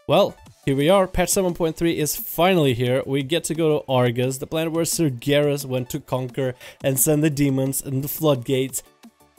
Well, here we are. Patch 7.3 is finally here. We get to go to Argus, the planet where Sir Garrus went to conquer and send the demons and the floodgates.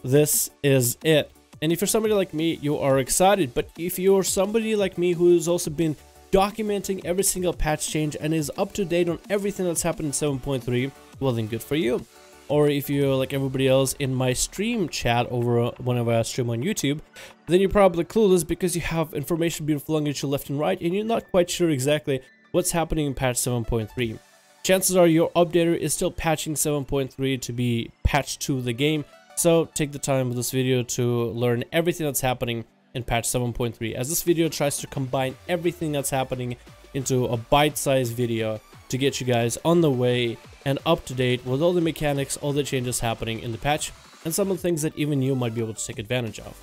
This is it. And if you're somebody like me, you are excited. But if you're somebody like me who's also been documenting every single patch change and is up to date on everything that's happened in 7.3, well then good for you. Or if you're like everybody else in my stream chat over whenever I stream on YouTube, then you're probably clueless because you have information being flung at you left and right and you're not quite sure exactly what's happening in patch 7.3. Chances are your updater is still patching 7.3 to be patched to the game, so take the time with this video to learn everything that's happening in patch 7.3, as this video tries to combine everything that's happening into a bite-sized video to get you guys on the way and up to date with all the mechanics, all the changes happening in the patch, and some of the things that even you might be able to take advantage of.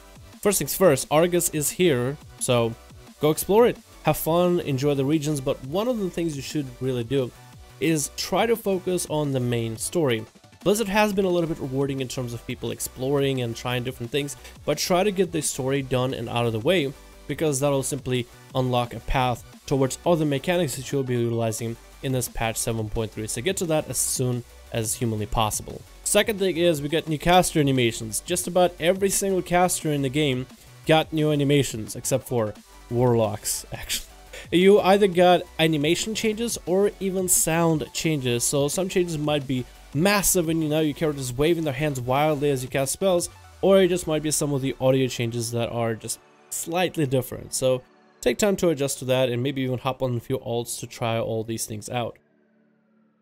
First things first, Argus is here, so go explore it, have fun, enjoy the regions, but one of the things you should really do is try to focus on the main story. Blizzard has been a little bit rewarding in terms of people exploring and trying different things, but try to get the story done and out of the way, because that'll simply unlock a path towards other mechanics that you'll be utilizing in this patch 7.3, so get to that as soon as humanly possible. Second thing is we got new caster animations. Just about every single caster in the game got new animations, except for warlocks, actually. You either got animation changes or even sound changes, so some changes might be massive and your character's waving their hands wildly as you cast spells, or it just might be some of the audio changes that are just slightly different. So take time to adjust to that and maybe even hop on a few alts to try all these things out.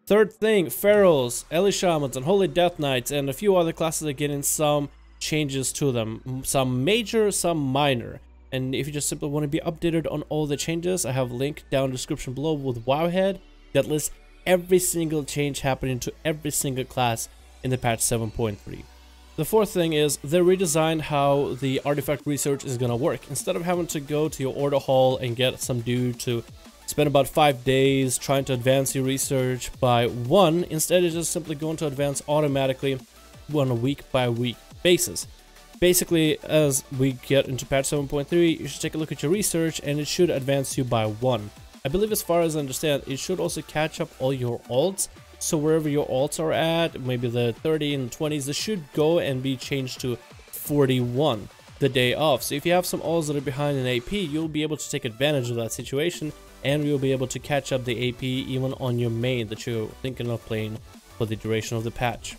Third thing, Pharaohs, Ellie Shamans, and Holy Death Knights, and a few other classes are getting some changes to them. Some major, some minor. And if you just simply want to be updated on all the changes, I have a link down in the description below with Wowhead that lists every single change happening to every single class in the patch 7.3. The fourth thing is they redesigned how the artifact research is gonna work. Instead of having to go to your order hall and get some dude to spend about 5 days trying to advance your research by 1, instead it's just simply going to advance automatically on a week by week basis. Basically, as we get into patch 7.3, you should take a look at your research and it should advance you by 1. I believe, as far as I understand, it should also catch up all your alts. So wherever your alts are at, maybe the 30 and 20s, they should go and be changed to 41 the day of. So if you have some alts that are behind in AP, you'll be able to take advantage of that situation, and you'll be able to catch up the AP even on your main that you're thinking of playing for the duration of the patch.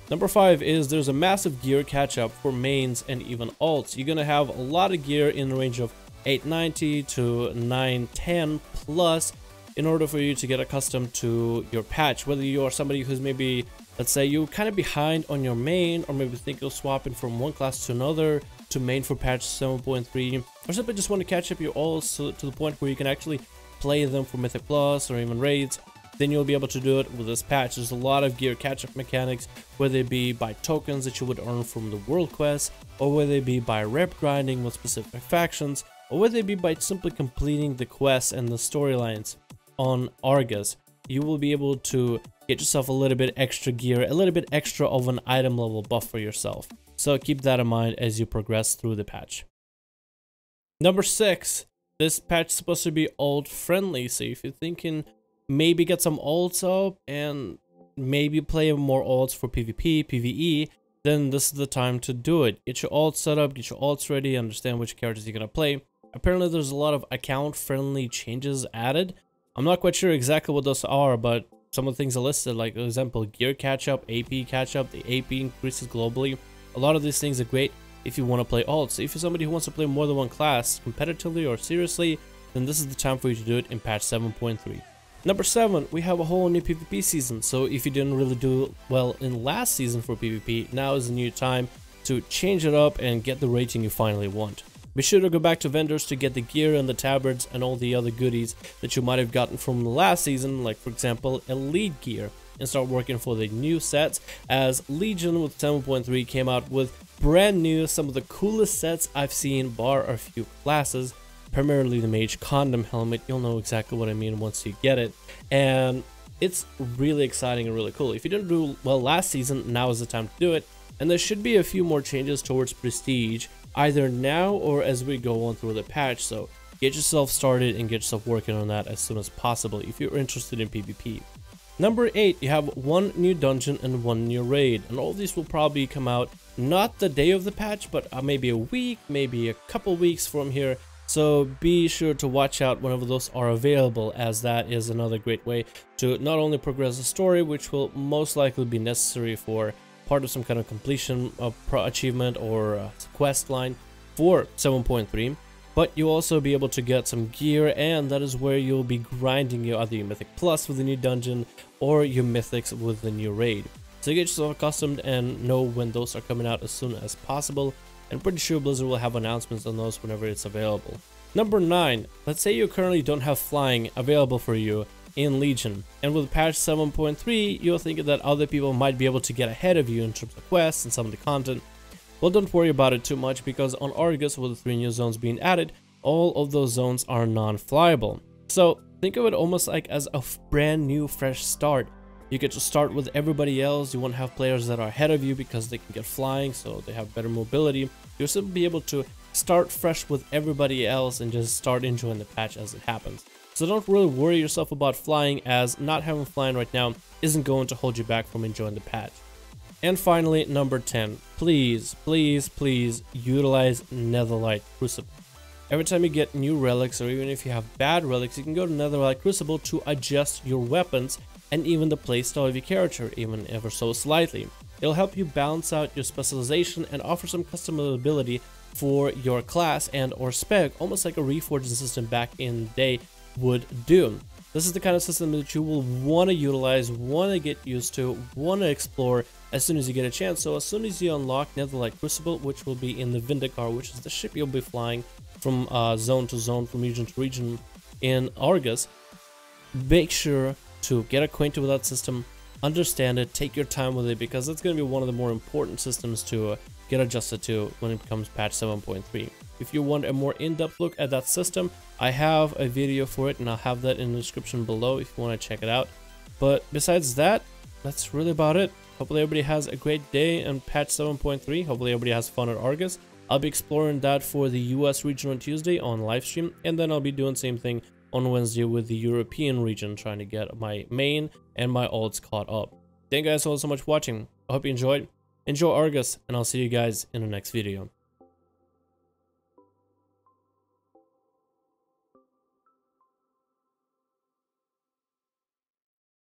Number 5 is there's a massive gear catch up for mains and even alts. You're gonna have a lot of gear in the range of 890 to 910 plus in order for you to get accustomed to your patch. Whether you are somebody who's maybe, let's say, you're kind of behind on your main, or maybe think of swapping from one class to another to main for patch 7.3, or simply just want to catch up your alts to the point where you can actually play them for Mythic Plus or even raids, then you'll be able to do it with this patch. There's a lot of gear catch-up mechanics, whether it be by tokens that you would earn from the world quest, or whether it be by rep grinding with specific factions, or whether it be by simply completing the quests and the storylines on Argus. You will be able to get yourself a little bit extra gear, a little bit extra of an item level buff for yourself. So keep that in mind as you progress through the patch. Number 6, this patch is supposed to be alt friendly, so if you're thinking maybe get some alts up and maybe play more alts for PvP, PvE, then this is the time to do it. Get your alts set up, get your alts ready, understand which characters you're gonna play. Apparently there's a lot of account friendly changes added. I'm not quite sure exactly what those are, but some of the things are listed, like for example, gear catch up, AP catch up, the AP increases globally. A lot of these things are great if you want to play alts. So if you're somebody who wants to play more than one class competitively or seriously, then this is the time for you to do it in patch 7.3. Number 7, we have a whole new PvP season. So if you didn't really do well in last season for PvP, now is a new time to change it up and get the rating you finally want. Be sure to go back to vendors to get the gear and the tabards and all the other goodies that you might have gotten from the last season, like for example elite gear, and start working for the new sets, as Legion with 7.3 came out with brand new, some of the coolest sets I've seen, bar a few classes, primarily the Mage Condom Helmet. You'll know exactly what I mean once you get it, and it's really exciting and really cool. If you didn't do well last season, now is the time to do it, and there should be a few more changes towards Prestige either now or as we go on through the patch. So get yourself started and get yourself working on that as soon as possible if you're interested in PvP. Number 8, you have one new dungeon and one new raid, and all of these will probably come out not the day of the patch, but maybe a week, maybe a couple weeks from here. So be sure to watch out whenever those are available, as that is another great way to not only progress the story, which will most likely be necessary for part of some kind of completion achievement or quest line for 7.3, but you'll also be able to get some gear, and that is where you'll be grinding your either your Mythic Plus with the new dungeon or your Mythics with the new raid. So get yourself accustomed and know when those are coming out as soon as possible. And pretty sure Blizzard will have announcements on those whenever it's available. Number 9, let's say you currently don't have flying available for you in Legion, and with patch 7.3 you're thinking that other people might be able to get ahead of you in terms of quests and some of the content. Well, don't worry about it too much, because on Argus, with the 3 new zones being added, all of those zones are non-flyable. So think of it almost like as a brand new fresh start. You get to start with everybody else. You won't have players that are ahead of you because they can get flying, so they have better mobility. You'll still be able to start fresh with everybody else and just start enjoying the patch as it happens. So don't really worry yourself about flying, as not having flying right now isn't going to hold you back from enjoying the patch. And finally, number 10, please, please, please utilize NETHERLIGHT CRUCIBLE. Every time you get new relics, or even if you have bad relics, you can go to NETHERLIGHT CRUCIBLE to adjust your weapons and even the playstyle of your character, even ever so slightly. It'll help you balance out your specialization and offer some customizability for your class and or spec, almost like a reforging system back in the day would do. This is the kind of system that you will want to utilize, want to get used to, want to explore as soon as you get a chance. So as soon as you unlock NETHERLIGHT CRUCIBLE, which will be in the Vindicar, which is the ship you'll be flying from zone to zone, from region to region in Argus, make sure to get acquainted with that system, understand it, take your time with it, because it's going to be one of the more important systems to get adjusted to when it becomes patch 7.3. If you want a more in-depth look at that system, I have a video for it, and I'll have that in the description below if you want to check it out. But besides that, that's really about it. Hopefully everybody has a great day on patch 7.3. Hopefully everybody has fun at Argus. I'll be exploring that for the US region on Tuesday on livestream, and then I'll be doing the same thing on Wednesday with the European region, trying to get my main and my alts caught up. Thank you guys all so much for watching. I hope you enjoyed. Enjoy Argus, and I'll see you guys in the next video.